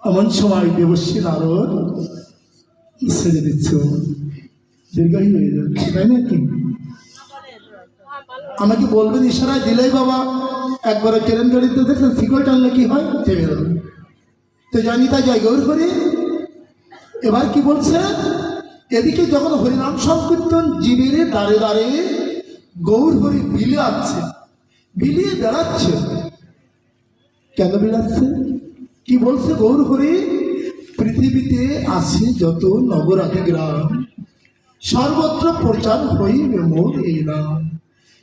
এমন সময় দেবশ্রী নারদ ছেড়ে দিচ্ছ, দীর্ঘায়ী হয়ে যাচ্ছে, তাই নাকি? আমাকে বলবেন ইশারায় দিলেই বাবা একবারে ট্রেন গাড়িতে দেখলেন শিকল টানলে কি হয়, থেমে গেল। তো জানি তাই যাই গৌর হরি। এবার কি বলছে, এদিকে যখন হরিনাম সংকীর্তন জীবের দাঁড়ে দাঁড়ে গৌর হরি বিলাচ্ছে, বিলিয়ে বেড়াচ্ছে। কেন বেড়াচ্ছে? কি বলছে গৌর হরি? পৃথিবীতে আছে যত নগরাদি গ্রাম, সর্বত্র প্রচার হইবে মোর এই নাম।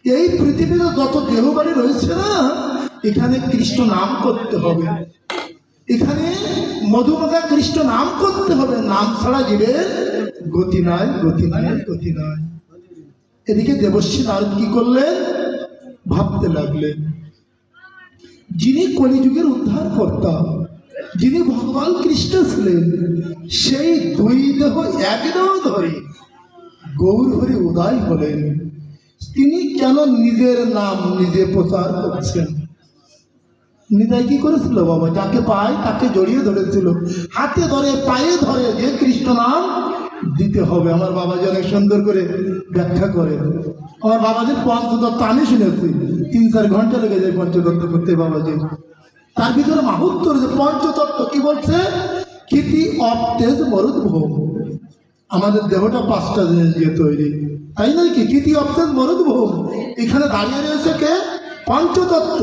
এই পৃথিবীতে যত দেহবাড়ি রয়েছে না, এখানে কৃষ্ণ নাম করতে হবে, এখানে মধুমাখা কৃষ্ণ নাম করতে হবে। নাম ছাড়া জীবের গতি নাই, গতি নাই, গতি নাই। এদিকে দেবশ্রী নারদ কি করলেন? ভাবতে লাগলেন, যিনি কলিযুগের উদ্ধার কর্তা, যিনি ভগবান কৃষ্ণ ছিলেন, সেই দুই দেহ এক দেহ ধরে গৌর হরি উদয় হলেন। তিনি কেন নিজের নাম নিজে প্রচার করছেন? নিতাই কি করেছিল বাবা? যাকে পায় তাকে জড়িয়ে ধরেছিল, হাতে ধরে পায়ে ধরে যে কৃষ্ণ নাম দিতে হবে। আমার বাবাজি অনেক সুন্দর করে ব্যাখ্যা করে। আমার বাবাজির পঞ্চতত্ত্ব আমি শুনেছি, 3-4 ঘন্টা লেগে যায় পঞ্চতত্ত্ব করতে বাবাজি। তার ভিতরে মাহুত্য রয়েছে। পঞ্চতত্ত্ব কি বলছে? ক্ষিতি অপ্তেজ মরুদ ভোম। আমাদের দেহটা 5টা জিনিস দিয়ে তৈরি, তাই নয় কি? ক্ষিতি অপ্তেজ মরুদ ভোম। এখানে দাঁড়িয়ে রয়েছে কে? পঞ্চতত্ত্ব।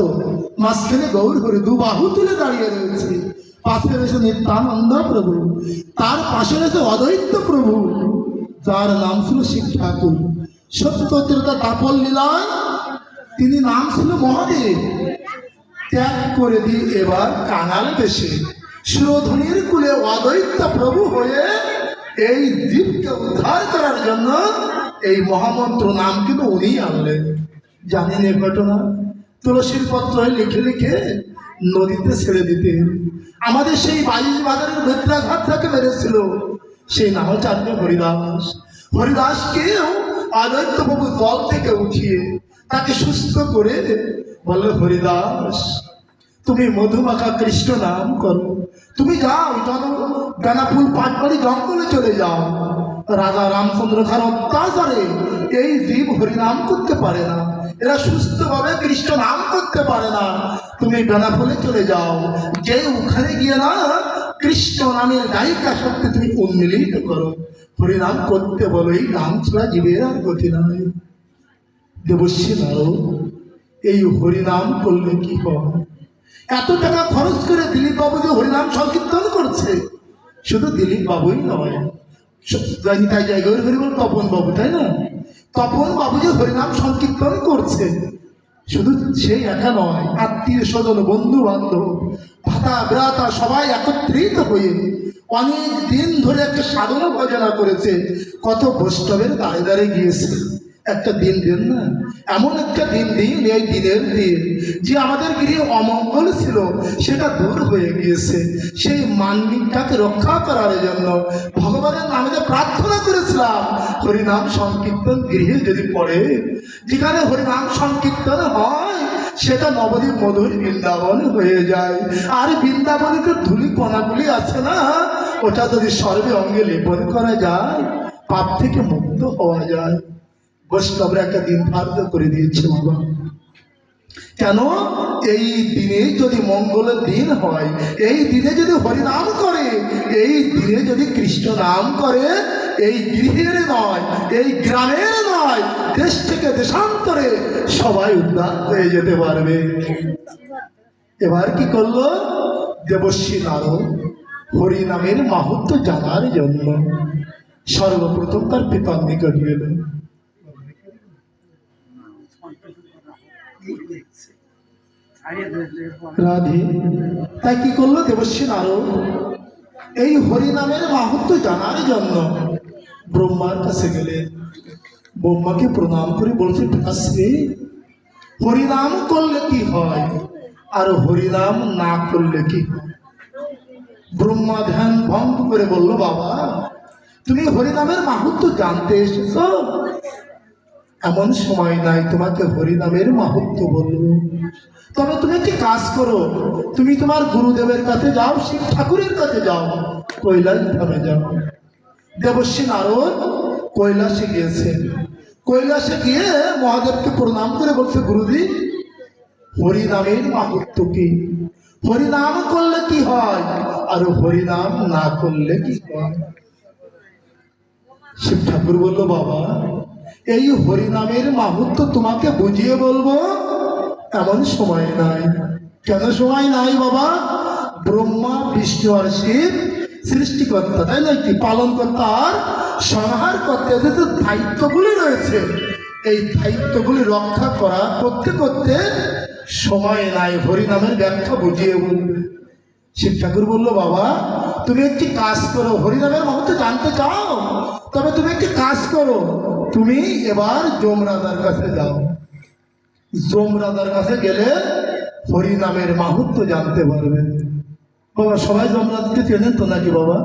মাঝখানে গৌর হরি 2 বাহু তুলে দাঁড়িয়ে রয়েছে। পাশে রয়েছে নিত্যানন্দ প্রভু, তার পাশে রয়েছে অদ্বৈত প্রভু, যার নাম ছিল শিব ঠাকুর। সত্যত্রতা তাপল লীলায় তিনি নাম ছিল মহাদেব। ত্যাগ করে দিয়ে এবার কাঙাল বেশে সুরধনির কুলে অদ্বৈত প্রভু হয়ে এই জীবকে উদ্ধার করার জন্য এই মহামন্ত্র নাম কিন্তু উনি আনলেন। জানেন এ ঘটনা? তুলসীর পত্র লিখে লিখে নদীতে ছেড়ে দিতে। আমাদের সেই 22 বাজারের বেত্রাঘাত থেকে মেরেছিল, সেই নাম চাঁদে হরিদাস। হরিদাসকেও অদ্বৈত প্রভু জল থেকে উঠিয়ে তাকে সুস্থ করে বলল, হরিদাস তুমি মধুমাখা কৃষ্ণ নাম করো, তুমি যাও বেনাপুল পাটবাড়ি জঙ্গলে চলে যাও। রাজা রামচন্দ্র খার অত্যাচারে এই জীব হরিনাম করতে পারে না, এরা সুস্থভাবে কৃষ্ণ নাম করতে পারে না। তুমি বেনাপুলে চলে যাও, যে ওখানে গিয়ে না কৃষ্ণ নামের গায়িকা শক্তি তুমি উন্মিলিত করো, হরিনাম করতে বলো। এই নাম ছাড়া জীবের আর গতি নাই। দেবশ্রী নারদ এই হরিনাম করলে কি হয়? এত টাকা খরচ করে দিলীপ বাবু যে হরিনাম সংকীর্তন করছে, শুধু দিলীপ বাবুই নয়, তাই জায়গায় হরি বল তপন বাবু, তাই না? তপন বাবু যে হরিনাম সংকীর্তন করছে, শুধু সেই একা নয়, আত্মীয় স্বজন বন্ধু বান্ধব ভাতা ব্রাতা সবাই একত্রিত হয়ে অনেক দিন ধরে একটা সাধনা ভজনা করেছে। কত বৈষ্ণবের দাঁড়ে দাঁড়ে গিয়েছে। একটা দিন দেন না, এমন একটা দিন দিন, এই দিনের দিন যে আমাদের গৃহে অমঙ্গল ছিল সেটা দূর হয়ে গিয়েছে। সেই মানবিকটাকে রক্ষা করার জন্য ভগবানের নামে প্রার্থনা করেছিলাম, হরিনাম সংকীর্তন গৃহে যদি পড়ে, যেখানে হরিনাম সংকীর্তন হয় সেটা নবদ্বীপ মধুর বৃন্দাবন হয়ে যায়। আর বৃন্দাবনে তো ধুলি কণাগুলি আছে না, ওটা যদি সর্বে অঙ্গে লেপন করা যায়, পাপ থেকে মুক্ত হওয়া যায়। বৈষ্ণবরা একটা দিন ধার্য করে দিয়েছে বাবা। কেন? এই দিনে যদি মঙ্গলের দিন হয়, এই দিনে যদি হরিনাম করে, এই দিনে যদি কৃষ্ণ নাম করে, এই গৃহের নয়, এই গ্রামের নয়, দেশ থেকে দেশান্তরে সবাই উদ্ধার হয়ে যেতে পারবে। এবার কি করলো দেবশ্রী নারদ? হরিনামের মাহাত্ম্য জানার জন্য সর্বপ্রথম তার পিতার নিকট গেলেন। রাধে তাই কি করলো দেবশ্রী নারদ? এই হরিনামের মাহাত্ম্য জানার জন্য ব্রহ্মার কাছে গেলেন। ব্রহ্মাকে প্রণাম করে বলছে, পিতাশ্রী হরিনাম করলে কি হয় আর হরিনাম না করলে কি হয়? ব্রহ্মা ধ্যান ভঙ্গ করে বলল, বাবা তুমি হরিনামের মাহাত্ম্য জানতে এসেছ, এমন সময় নাই তোমাকে হরিনামের মাহাত্ম্য বলবো। তবে তুমি একটি কাজ করো, তুমি তোমার গুরুদেবের কাছে যাও, শিব ঠাকুরের কাছে যাও, কৈলাস ধামে যাও। দেবর্ষী নারদ কৈলাসে গিয়েছে। কৈলাসে গিয়ে মহাদেবকে প্রণাম করে বলছে, গুরুজি, হরিনামের মাহাত্ম্য কি? হরিনাম করলে কি হয়, আর হরিনাম না করলে কি হয়? শিব ঠাকুর বলল, বাবা, এই হরিনামের মাহাত্ম্য তোমাকে বুঝিয়ে বলবো এমন সময় নাই। কেন সময় নাই বাবা? ব্রহ্মা, বিষ্ণু আর শিব সৃষ্টিকর্তা, তাই না? কি পালনকর্তা আর সংহারকর্তা, এদের যে দায়িত্বগুলি রয়েছে, এই দায়িত্বগুলি রক্ষা করা করতে করতে সময় নাই হরিনামের ব্যাখ্যা বুঝিয়ে বলবে। শিব ঠাকুর বলল, বাবা, তুমি একটি কাজ করো, হরিনামের মাহাত্ম্য জানতে চাও, তবে তুমি একটি কাজ করো, তুমি এবার যমরাজার কাছে যাও। যমরাজার কাছে গেলে হরিনামের মাহাত্ম্য জানতে পারবে। বাবা, সবাই যমরাজকে চেনেন তো নাকি বাবা?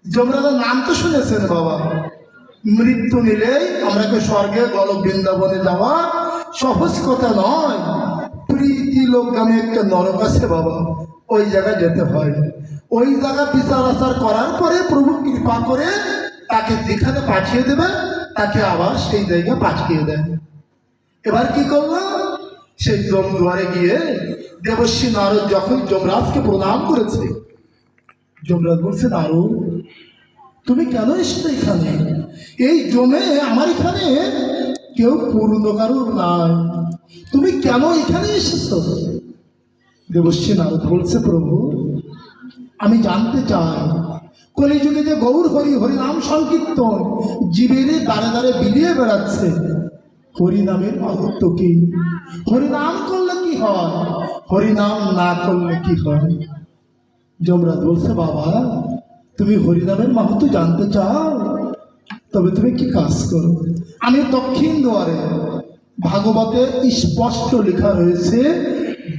যমরাজার নাম তো শুনেছেন বাবা। মৃত্যু নিলেই আমরাকে স্বর্গে গলক বৃন্দাবনে যাওয়া সহজ কথা নয়। প্রীতি লোকগামী একটা নরক আছে বাবা, ওই জায়গায় যেতে হয়। ওই জায়গা বিচার আচার করার পরে প্রভু কৃপা করে তাকে যেখানে পাঠিয়ে দেবে, তাকে আবার সেই জায়গায় পাঠিয়ে দেয়। এবার কি করলো? সেই যমদুয়ারে গিয়ে দেবর্ষী নারদ যখন যমরাজকে প্রণাম করেছে, যমরাজ বলছে, নারদ, তুমি কেন এসছো এখানে? এই জমে আমার এখানে কেউ পূর্ণ কারুর নাই, তুমি কেন এখানে এসেছো? দেবর্ষী নারদ বলছে, প্রভু, আমি জানতে চাই, কলিযুগে যে গৌর হরি হরিনাম সংকীর্তন জীবের দ্বারে দ্বারে বিলিয়ে বেড়াচ্ছে, হরিনামের মাহাত্ম্য কি? হরিনাম করলে কি হয়, হরিনাম না করলে কি হয়? যমরাজ বলছে, বাবা, তুমি হরিনামের মাহাত্ম্য জানতে চাও, তবে তুমি কি কাজ করো, আমি দক্ষিণ দুয়ারে, ভাগবতে স্পষ্ট লেখা রয়েছে,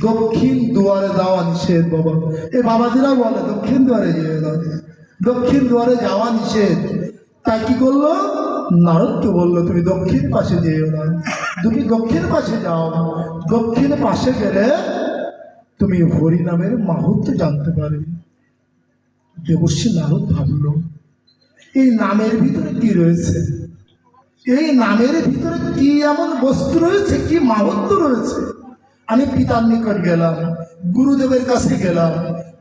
দক্ষিণ দুয়ারে যাওয়া নিষেধ। বাবা, এই বাবাজিরা বলে দক্ষিণ দুয়ারে যেয়ে দাও, দক্ষিণ দুয়ারে যাওয়া নিষেধ। তাই কি করলো? নারদকে বললো, তুমি দক্ষিণ পাশে যেও না, তুমি দক্ষিণ পাশে যাও। দক্ষিণ পাশে গেলে তুমি হরিনামের মাহাত্ম্য জানতে পারবে। দেবর্ষী নারদ ভাবল, এই নামের ভিতরে কি রয়েছে, এই নামের ভিতরে কি এমন বস্তু রয়েছে, কি মাহাত্ম্য রয়েছে? আমি পিতার নিকট গেলাম, গুরুদেবের কাছে গেলাম,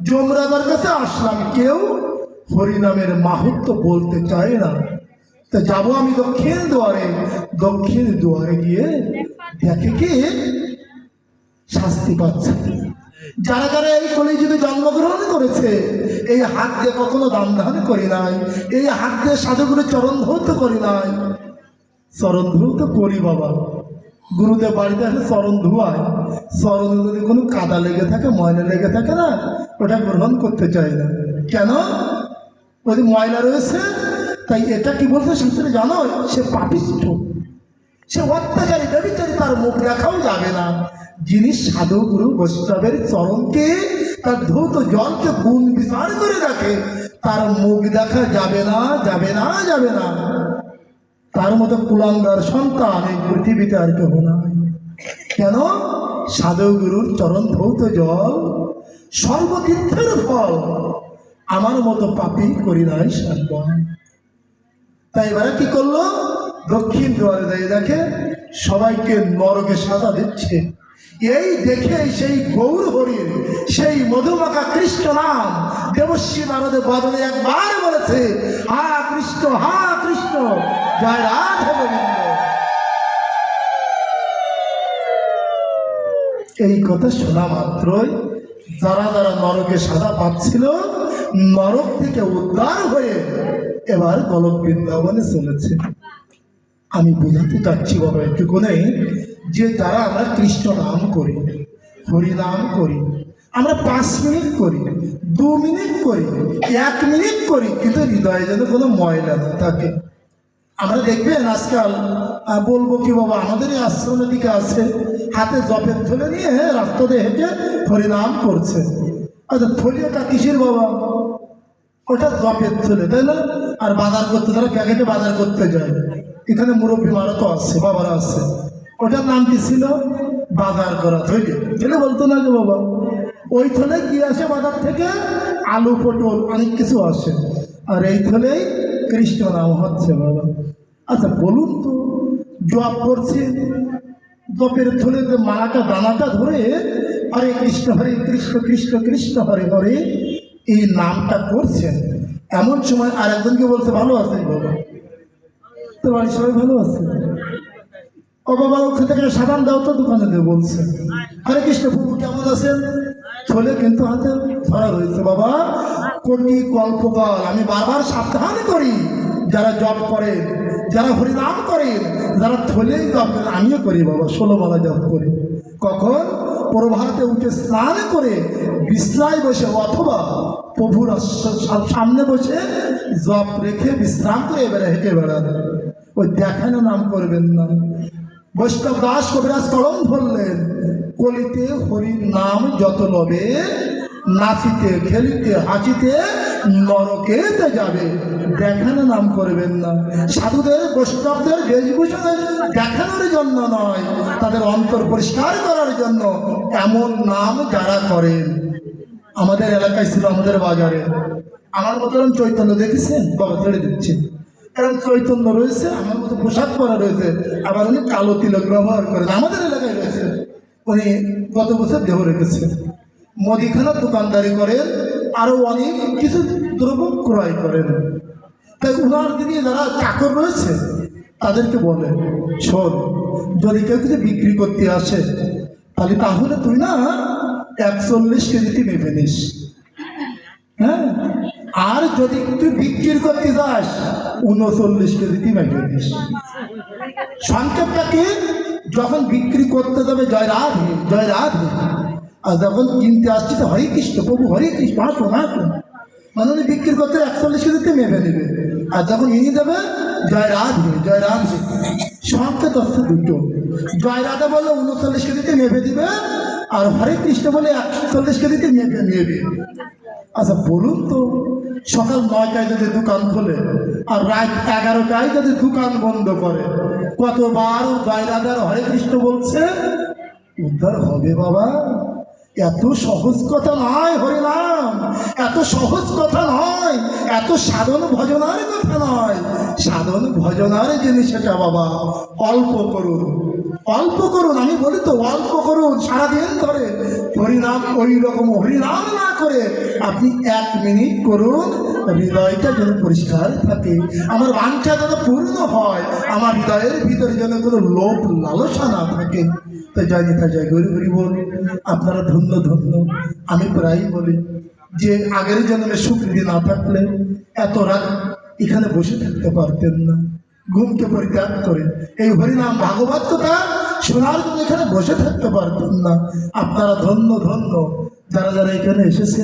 যমরাজার কাছে আসলাম, কেউ হরিনামের মাহাত্ম্য বলতে চায় না। তা যাবো আমি দক্ষিণ দুয়ারে। দক্ষিণ দুয়ারে গিয়ে দেখে কি শাস্তি পাচ্ছে। যারা যারা এই কলিযুগে জন্মগ্রহণ করেছে, এই হাত দিয়ে কখনো দান ধান করি নাই, এই হাত দিয়ে সাধুগুরু চরণ ধৌত করি নাই। চরণ ধৌত করি বাবা, গুরুদেব বাড়িতে আসলে চরণ ধোয়ায়, চরণ যদি কোনো কাদা লেগে থাকে, ময়লা লেগে থাকে না, ওটা গ্রহণ করতে চাই না। কেন? ওই ময়লা রয়েছে। তাই এটা কি বলছে শাস্ত্রে জানো? সে পাপিষ্ঠ, সে অত্যাচারী, ব্যভিচারী, তার মুখ দেখাও যাবে না। যিনি সাধু গুরু বৈষ্ণবের চরণকে, তার ধৌত জলকে গুণ বিচার করে রাখে, তার মুখ দেখা যাবে না, যাবে না, যাবে না। তার মতো কুলাঙ্গার সন্তান এই পৃথিবীতে আর কেউ নাই। কেন? সাধু গুরুর চরণ ধৌত জল সর্বতীর্থের ফল, আমার মতো পাপী করি নাই সাধন। তাই এবারে কি করলো? দক্ষিণ দুয়ারে দাঁড়িয়ে দেখে সবাইকে নরকে সাজা দিচ্ছে। এই দেখে সেই গৌর হরির সেই মধুমাখা কৃষ্ণ নাম দেবর্ষী নারদের বদনে একবার বলেছে, হা কৃষ্ণ, হা কৃষ্ণ, জয় রাধা গোবিন্দ। এই কথা শোনা মাত্রই যারা যারা নরকে সাজা পাচ্ছিল, নরক থেকে উদ্ধার হয়ে এবার গলক বৃন্দাবনে চলেছে। আমি বোঝাতে চাচ্ছি বাবা একটুকুনে, যে যারা আমরা কৃষ্ণ নাম করি, হরি নাম করি, আমরা 5 মিনিট করি, 2 মিনিট করি, 1 মিনিট করি, কিন্তু হৃদয়ে যেন কোনো ময়লা না থাকে। আমরা দেখবেন আজকাল, বলবো কি বাবা, আমাদের এই আশ্রমের দিকে আছে, হাতে জপের থলে নিয়ে রাস্তা দিয়ে হেঁটে হরিনাম করছে। আচ্ছা, থলিটা কিসের বাবা? ওটা জপের থলে, তাই না? আর বাজার করতে, তারা প্যাকেটে বাজার করতে যায়। এখানে মুরব্বী মারা তো আছে, বাবারা আছে, ওটার নাম কি ছিল? বাজার করা থইলে ছেলে বলতো না যে বাবা ওই থলে কি আসে বাজার থেকে, আলু পটল অনেক কিছু আসে, আর এই থলেই কৃষ্ণ নাম হচ্ছে বাবা। আচ্ছা বলুন তো, জপ করছে, জপের থলে যে মালাটা দানাটা ধরে হরে কৃষ্ণ কৃষ্ণ কৃষ্ণ হরে হরে এই নামটা করছেন, এমন সময় আর একজনকে বলছে ভালো আছে বাবা, তো বাড়ির সবাই ভালো আছে, ও বাবা ওখান থেকে সাবান দাও তো দোকানে দিয়ে বলছে, হরে কৃষ্ণ প্রভু কেমন আছেন, থলে কিন্তু হাতে ধরা রয়েছে। বাবা কোটি কল্পকাল আমি বারবার সাবধান করি, যারা জপ করেন, যারা হরিনাম করেন, যারা থলেই জপ করেন, আমিও করি বাবা, 16 মালা জপ করি। কখন? প্রভাতে উঠে স্নান করে বিছনায় বসে অথবা প্রভুর সামনে বসে জপ রেখে বিশ্রাম করে এবারে হেঁটে বেড়ান, ওই দেখানো নাম করবেন না। বৈষ্ণব দাস কবিরাজ কলম ধরলেন, কলিতে হরির নাম যত লবে, নাচিতে খেলিতে হাসিতে নরকেতে যাবে, দেখানো নাম করবেন না। সাধুদের বৈষ্ণবদের বেশভূষণের দেখানোর জন্য নয়, তাদের অন্তর পরিষ্কার করার জন্য এমন নাম যারা করেন। আমাদের এলাকায় ছিল, আমাদের বাজারে আমার মতন চৈতন্য দেখেছেন, বাবা ছেড়ে দিচ্ছেন, এরকম চৈতন্য রয়েছে, আমার মতো পোশাক পরা রয়েছে, আবার উনি কালো তিলক ব্যবহার করেন, আমাদের এলাকায় রয়েছে। উনি গত বছর দেহ রেখেছেন, মুদিখানার দোকানদারি করেন, আরো অনেক কিছু দ্রব্য ক্রয় করেন। তাই উনার দিকে যারা চাকর রয়েছে তাদেরকে বলেন, শোন, যদি কেউ কিছু বিক্রি করতে আসে তাহলে তুই না 41 কেজিতে মেপে নিস, হ্যাঁ, আর যদি তুই বিক্রি করতে যাস 39 কেজিতে মেপে নিস। সংক্ষেপটা কি? যখন বিক্রি করতে যাবে জয় রাধে জয় রাধে, আর যখন কিনতে আসছে তো হরে কৃষ্ণ প্রভু হরে কৃষ্ণ হাসুন হাসুন, মানে উনি বিক্রি করতে 41 কেজিতে মেপে নেবে, আর যখন ইনি দেবে জয় রাধে জয় রাধে। সংকেত হচ্ছে দুটো, জয় রাধা বলে 39 কেজিতে মেপে দিবে, আর হরে কৃষ্ণ বলে 41 কেজিতে মেপে নেবে। আচ্ছা বলুন তো, সকাল 9টায় যদি দোকান খোলে আর রাত 11টায় যদি দোকান বন্ধ করে, কতবার জয় রাধার হরে কৃষ্ণ বলছে, উদ্ধার হবে বাবা? এত সহজ কথা নয় হরিনাম, এত সহজ কথা নয়, এত সাধন ভজনার কথা নয়। সাধন ভজনার জিনিস এটা বাবা, অল্প করুন অল্প করুন, আমি বলি তো অল্প করুন, সারাদিন ধরে হরিনাম, ওই রকম হরিনাম না করে আপনি 1 মিনিট করুন, হৃদয়টা যেন পরিষ্কার থাকে, আমার বাঞ্ছা যেন পূর্ণ হয়, আমার হৃদয়ের ভিতরে যেন কোনো লোভ লালসা না থাকে। তো জয় নিতা জয় গৌরী হরি বল। আপনারা ধন্য ধন্য। আমি প্রায়ই বলি যে আগের জন্মে সুকৃতি না থাকলে এত রাত এখানে বসে থাকতে পারতেন না, ঘুমকে পরিত্যাগ করে এই হরিনাম ভাগবত কথা শোনার জন্য এখানে বসে থাকতে পারতেন না। আপনারা ধন্য ধন্য, যারা যারা এখানে এসেছে,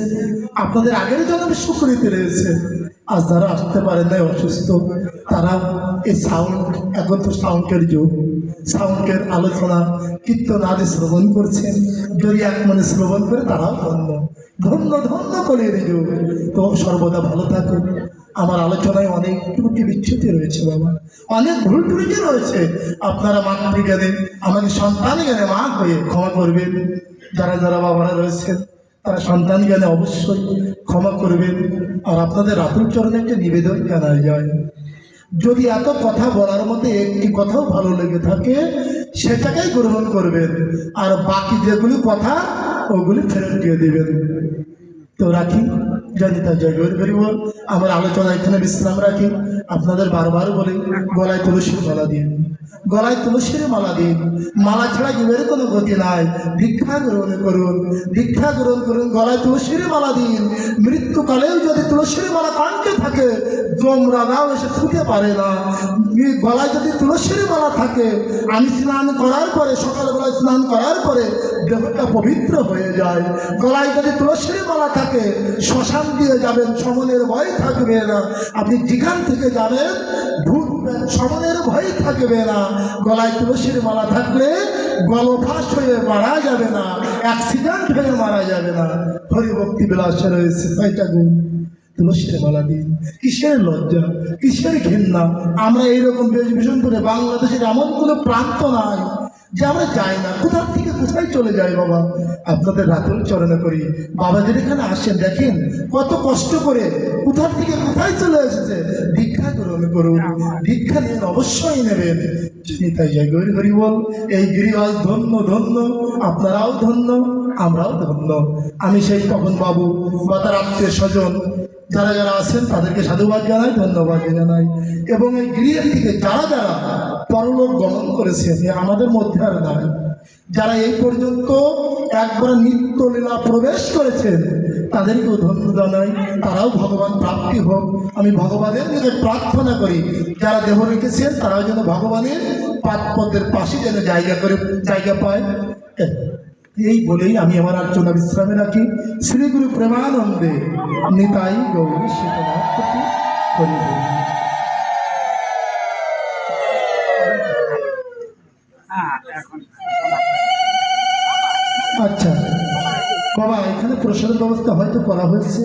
আপনাদের আগের জন্মে সুকৃতি রয়েছে। আজ যারা আসতে পারেন না, অসুস্থ, তারা এই সাউন্ড, এখন তো সাউন্ডের যুগ, সাউন্ডের আলোচনা কীর্তন আদি শ্রবণ করছেন, যদি এক মনে শ্রবণ করে তারাও ধন্য ধন্য ধন্য করে যুগ। তো সর্বদা ভালো থাকুন। আমার আলোচনায় অনেক ত্রুটি বিচ্ছুতি রয়েছে বাবা, অনেক ভুল ত্রুটি রয়েছে, আপনারা মাতৃজ্ঞানে, আমাদের সন্তান জ্ঞানে মা হয়ে ক্ষমা করবেন। যারা যারা বাবারা রয়েছেন তারা সন্তান জ্ঞানে অবশ্যই ক্ষমা করবেন। আর আপনাদের রাতুল চরণে একটা নিবেদন জানায় যায়, যদি এত কথা বলার মধ্যে একটি কথাও ভালো লেগে থাকে সেটাকেই গ্রহণ করবেন, আর বাকি যেগুলি কথা ওগুলি ফেরত দিয়ে দেবেন। তো রাখি, জানিতা জয় গৌরী বল। আমার আলোচনা এখানে বিশ্রাম রাখি। আপনাদের বারবার বলি, গলায় তুলসীর মালা দিন, গলায় তুলসীর মালা দিন, মালা ছাড়া জীবের কোনো গতি নাই। দীক্ষা গ্রহণ করুন, দীক্ষা গ্রহণ করুন, গলায় তুলসীর মালা দিন। মৃত্যুকালেও যদি তুলসীর মালা কণ্ঠে থাকে, যমরাজাও এসে ছুটে পারে না। গলায় যদি তুলসীর মালা থাকে, আমি স্নান করার পরে, সকালবেলায় স্নান করার পরে দেহটা পবিত্র হয়ে যায়। গলায় যদি তুলসীর মালা থাকে, শ্মশান দিয়ে যাবেন, সমনের ভয় থাকবে না। আপনি যেখান থেকে যাবেন ঢুকবেন, সমনের ভয় থাকবে না। গলায় তুলসীর মালা থাকলে গলফাস হয়ে মারা যাবে না, অ্যাক্সিডেন্ট হয়ে মারা যাবে না। হরিভক্তি বিলাসে রয়েছে 6টা গুণ। তুলসীর মালা দিন। কিসের লজ্জা, কিসের ঘৃণা? আমরা এইরকম বেশভূষণ করে, বাংলাদেশের এমন কোনো প্রান্ত নাই যে আমরা যাই না, কোথা থেকে কোথায় চলে যাই বাবা, আপনাদের রাতুল চরণে করি। বাবাদের এখানে আসেন, দেখেন কত কষ্ট করে কোথা থেকে কোথায় চলে এসেছে। দীক্ষা গ্রহণ করুন, দীক্ষা নিয়ে অবশ্যই নেবেন। তাই যাই গরি হরি বল। এই গিরিবাস ধন্য ধন্য, আপনারাও ধন্য, আমরাও ধন্য। আমি সেই তপন বাবু বা তার আত্মীয় স্বজন যারা যারা আছেন তাদেরকে সাধুবাদ জানাই, ধন্যবাদ জানাই। এবং এই গৃহের থেকে যারা যারা পরলোক গমন করেছেন আমাদের মধ্যে আর নাই, যারা এই পর্যন্ত একবার নিত্য লীলা প্রবেশ করেছেন তাদেরকেও ধন্য জানাই। তারাও ভগবান প্রাপ্তি হোক, আমি ভগবানের নিকট প্রার্থনা করি। যারা দেহ রেখেছেন তারাও যেন ভগবানের পাদপদ্মের পাশে যেন জায়গা পায়। এই বলেই আমি আমার আলোচনা বিশ্রামে রাখি। শ্রী গুরু প্রেমানন্দে নিতাই গৌরী সীতানাথ হরি হরি। আচ্ছা বাবা, এখানে প্রসাদের ব্যবস্থা হয়তো করা হয়েছে।